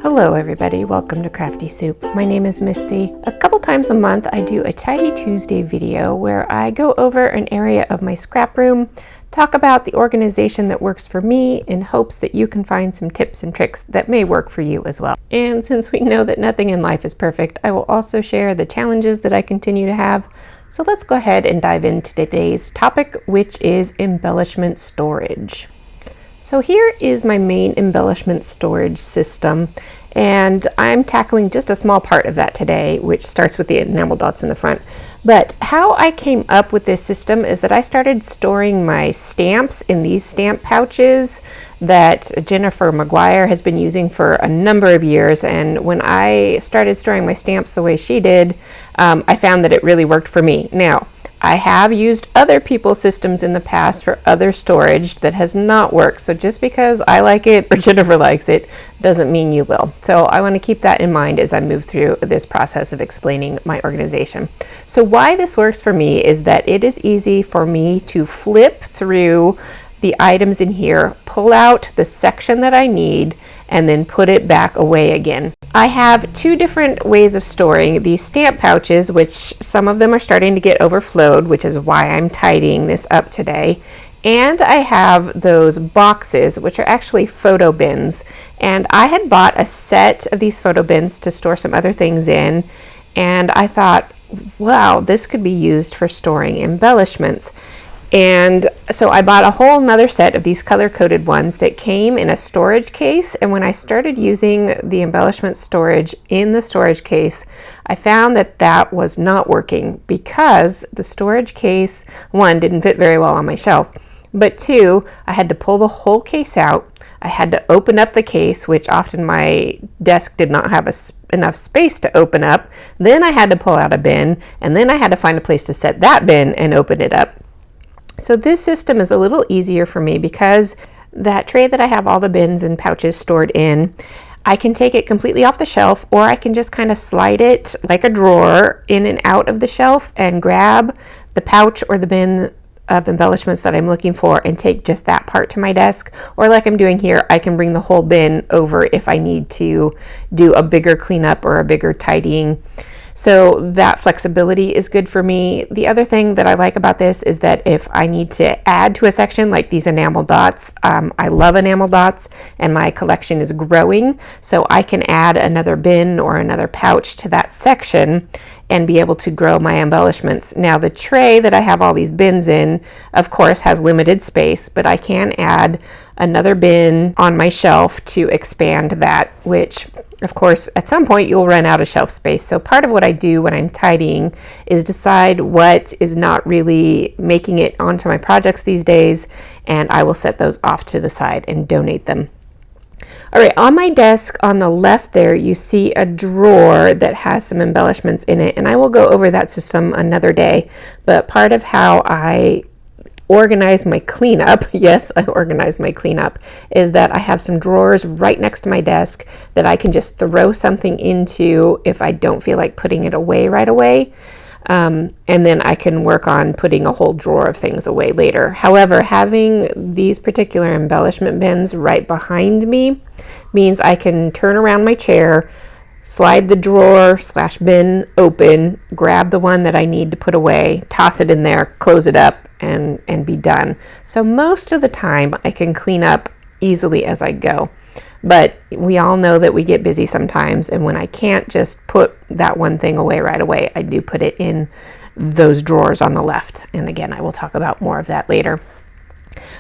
Hello everybody, welcome to Crafty Soup. My name is Misty. A couple times a month I do a Tidy Tuesday video where I go over an area of my scrap room, talk about the organization that works for me in hopes that you can find some tips and tricks that may work for you as well. And since we know that nothing in life is perfect, I will also share the challenges that I continue to have. So let's go ahead and dive into today's topic, which is embellishment storage. So here is my main embellishment storage system, and I'm tackling just a small part of that today, which starts with the enamel dots in the front. But how I came up with this system is that I started storing my stamps in these stamp pouches that Jennifer McGuire has been using for a number of years. And when I started storing my stamps the way she did, I found that it really worked for me. Now, I have used other people's systems in the past for other storage that has not worked. So just because I like it or Jennifer likes it doesn't mean you will. So I want to keep that in mind as I move through this process of explaining my organization. So why this works for me is that it is easy for me to flip through the items in here, pull out the section that I need, and then put it back away again. I have two different ways of storing these stamp pouches, which some of them are starting to get overflowed, which is why I'm tidying this up today. And I have those boxes, which are actually photo bins. And I had bought a set of these photo bins to store some other things in. And I thought, wow, this could be used for storing embellishments. And so I bought a whole nother set of these color-coded ones that came in a storage case. And when I started using the embellishment storage in the storage case, I found that that was not working because the storage case, one, didn't fit very well on my shelf, but two, I had to pull the whole case out. I had to open up the case, which often my desk did not have enough space to open up. Then I had to pull out a bin, and then I had to find a place to set that bin and open it up. So this system is a little easier for me because that tray that I have all the bins and pouches stored in, I can take it completely off the shelf, or I can just kind of slide it like a drawer in and out of the shelf and grab the pouch or the bin of embellishments that I'm looking for and take just that part to my desk. Or like I'm doing here, I can bring the whole bin over if I need to do a bigger cleanup or a bigger tidying. So that flexibility is good for me. The other thing that I like about this is that if I need to add to a section like these enamel dots, I love enamel dots and my collection is growing. So I can add another bin or another pouch to that section and be able to grow my embellishments. Now the tray that I have all these bins in, of course, has limited space, but I can add another bin on my shelf to expand that, which of course, at some point you'll run out of shelf space. So part of what I do when I'm tidying is decide what is not really making it onto my projects these days, and I will set those off to the side and donate them. All right, on my desk on the left there, you see a drawer that has some embellishments in it, and I will go over that system another day. But part of how I organize my cleanup, yes, I organize my cleanup, is that I have some drawers right next to my desk that I can just throw something into if I don't feel like putting it away right away. And then I can work on putting a whole drawer of things away later. However, having these particular embellishment bins right behind me means I can turn around my chair, slide the drawer / bin open, grab the one that I need to put away, toss it in there, close it up, and be done. So most of the time I can clean up easily as I go. But we all know that we get busy sometimes, and when I can't just put that one thing away right away, I do put it in those drawers on the left. And again, I will talk about more of that later.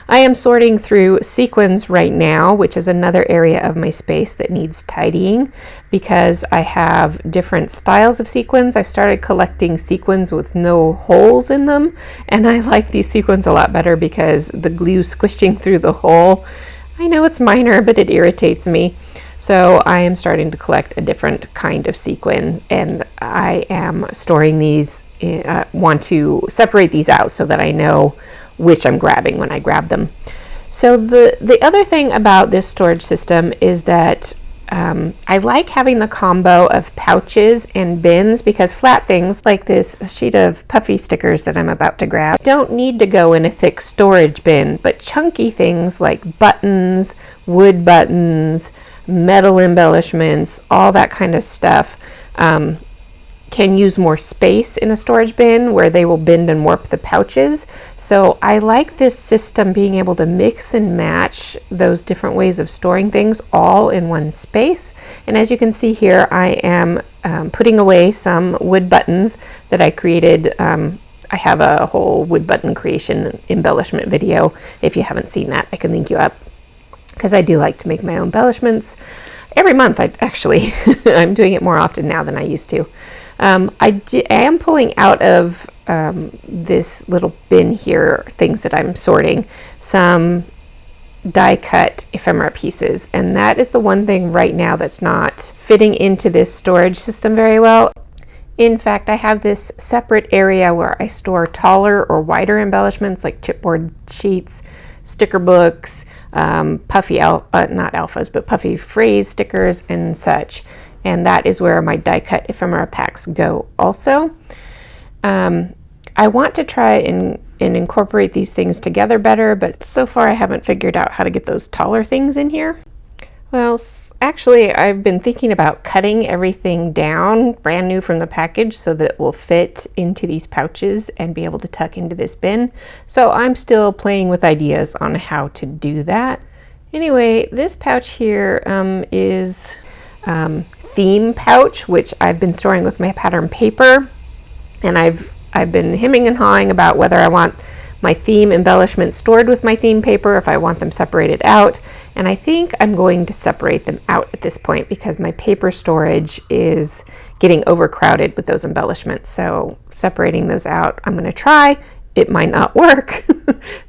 I am sorting through sequins right now, which is another area of my space that needs tidying because I have different styles of sequins. I've started collecting sequins with no holes in them, and I like these sequins a lot better because the glue squishing through the hole, I know it's minor, but it irritates me. So I am starting to collect a different kind of sequin, and I am storing these, want to separate these out so that I know which I'm grabbing when I grab them. So the other thing about this storage system is that I like having the combo of pouches and bins because flat things like this sheet of puffy stickers that I'm about to grab don't need to go in a thick storage bin, but chunky things like buttons, wood buttons, metal embellishments, all that kind of stuff, can use more space in a storage bin where they will bend and warp the pouches. So I like this system being able to mix and match those different ways of storing things all in one space. And as you can see here, I am putting away some wood buttons that I created. I have a whole wood button creation embellishment video. If you haven't seen that, I can link you up, because I do like to make my own embellishments every month. Actually, I'm doing it more often now than I used to. I am pulling out of this little bin here things that I'm sorting, some die cut ephemera pieces, and that is the one thing right now that's not fitting into this storage system very well. In fact, I have this separate area where I store taller or wider embellishments like chipboard sheets, sticker books, puffy not alphas, but puffy phrase stickers and such. And that is where my die cut ephemera packs go also. I want to try and incorporate these things together better, but so far I haven't figured out how to get those taller things in here. Well, actually, I've been thinking about cutting everything down brand new from the package so that it will fit into these pouches and be able to tuck into this bin. So I'm still playing with ideas on how to do that. Anyway, this pouch here is theme pouch, which I've been storing with my pattern paper, and I've been hemming and hawing about whether I want my theme embellishments stored with my theme paper, if I want them separated out, and I think I'm going to separate them out at this point because my paper storage is getting overcrowded with those embellishments. So separating those out, I'm going to try. It might not work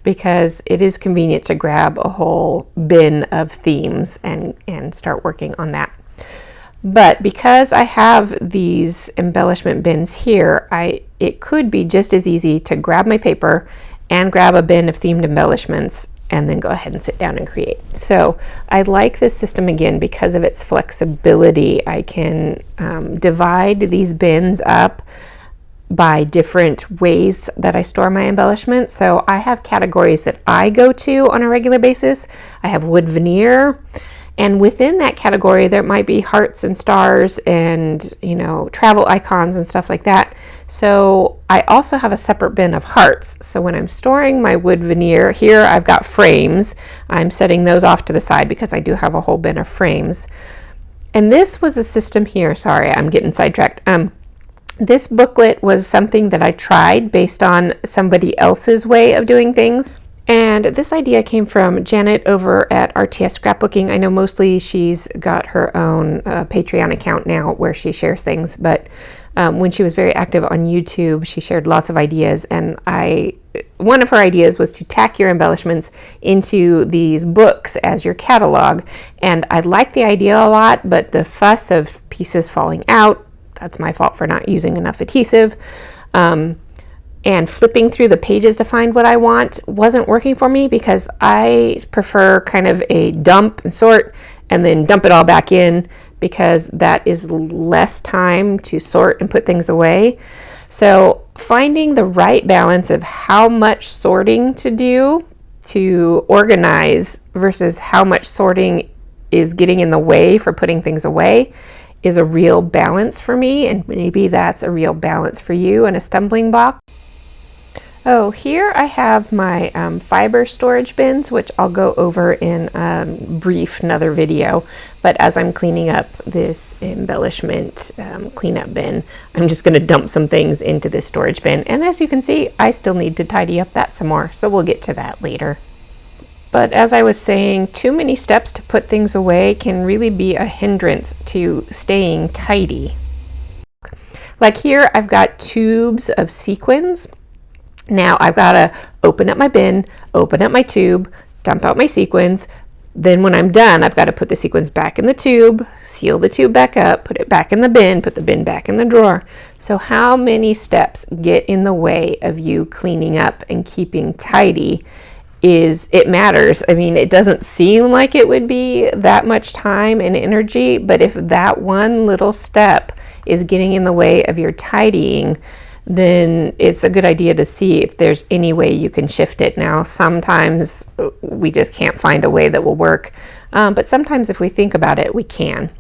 because it is convenient to grab a whole bin of themes and start working on that. But because I have these embellishment bins here, it could be just as easy to grab my paper and grab a bin of themed embellishments and then go ahead and sit down and create. So I like this system again because of its flexibility. I can divide these bins up by different ways that I store my embellishments. So I have categories that I go to on a regular basis. I have wood veneer, and within that category there might be hearts and stars and, you know, travel icons and stuff like that. So I also have a separate bin of hearts. So when I'm storing my wood veneer, here I've got frames. I'm setting those off to the side because I do have a whole bin of frames. And this was a system here, sorry, I'm getting sidetracked. This booklet was something that I tried based on somebody else's way of doing things. And this idea came from Janet over at RTS Scrapbooking. I know mostly she's got her own Patreon account now where she shares things, but when she was very active on YouTube, she shared lots of ideas. And one of her ideas was to tack your embellishments into these books as your catalog. And I like the idea a lot, but the fuss of pieces falling out, that's my fault for not using enough adhesive. And flipping through the pages to find what I want wasn't working for me because I prefer kind of a dump and sort and then dump it all back in because that is less time to sort and put things away. So finding the right balance of how much sorting to do to organize versus how much sorting is getting in the way for putting things away is a real balance for me, and maybe that's a real balance for you and a stumbling block. Oh, here I have my fiber storage bins, which I'll go over in another video. But as I'm cleaning up this embellishment cleanup bin, I'm just going to dump some things into this storage bin. And as you can see, I still need to tidy up that some more, so we'll get to that later. But as I was saying, too many steps to put things away can really be a hindrance to staying tidy. Like here, I've got tubes of sequins. Now I've got to open up my bin, open up my tube, dump out my sequins. Then when I'm done, I've got to put the sequins back in the tube, seal the tube back up, put it back in the bin, put the bin back in the drawer. So how many steps get in the way of you cleaning up and keeping tidy? It matters. I mean, it doesn't seem like it would be that much time and energy, but if that one little step is getting in the way of your tidying, then it's a good idea to see if there's any way you can shift it. Now, sometimes we just can't find a way that will work. But sometimes if we think about it, we can.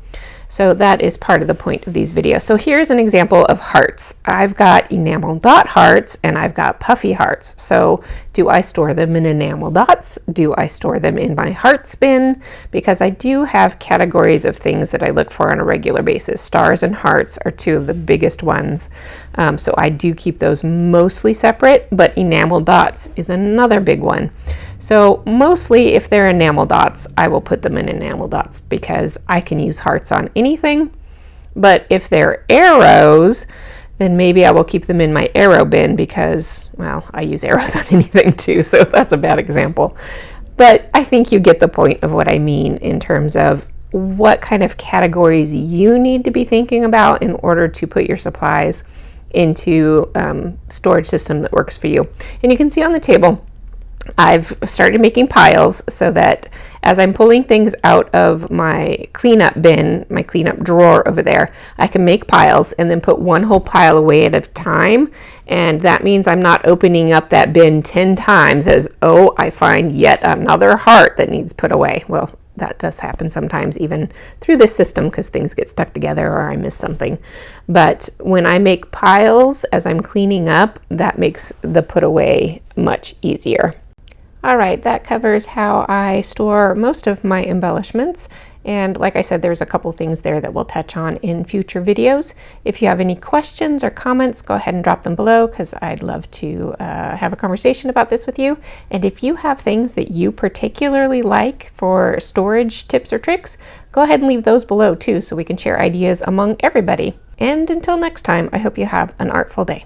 So that is part of the point of these videos. So here's an example of hearts. I've got enamel dot hearts and I've got puffy hearts. So do I store them in enamel dots? Do I store them in my hearts bin? Because I do have categories of things that I look for on a regular basis. Stars and hearts are two of the biggest ones. So I do keep those mostly separate, but enamel dots is another big one. So mostly if they're enamel dots, I will put them in enamel dots because I can use hearts on anything. But if they're arrows, then maybe I will keep them in my arrow bin because, well, I use arrows on anything too, so that's a bad example. But I think you get the point of what I mean in terms of what kind of categories you need to be thinking about in order to put your supplies into storage system that works for you. And you can see on the table, I've started making piles so that as I'm pulling things out of my cleanup bin, my cleanup drawer over there, I can make piles and then put one whole pile away at a time. And that means I'm not opening up that bin 10 times as, oh, I find yet another heart that needs put away. Well, that does happen sometimes even through this system because things get stuck together or I miss something. But when I make piles as I'm cleaning up, that makes the put away much easier. All right, that covers how I store most of my embellishments. And like I said, there's a couple things there that we'll touch on in future videos. If you have any questions or comments, go ahead and drop them below because I'd love to have a conversation about this with you. And if you have things that you particularly like for storage tips or tricks, go ahead and leave those below too so we can share ideas among everybody. And until next time, I hope you have an artful day.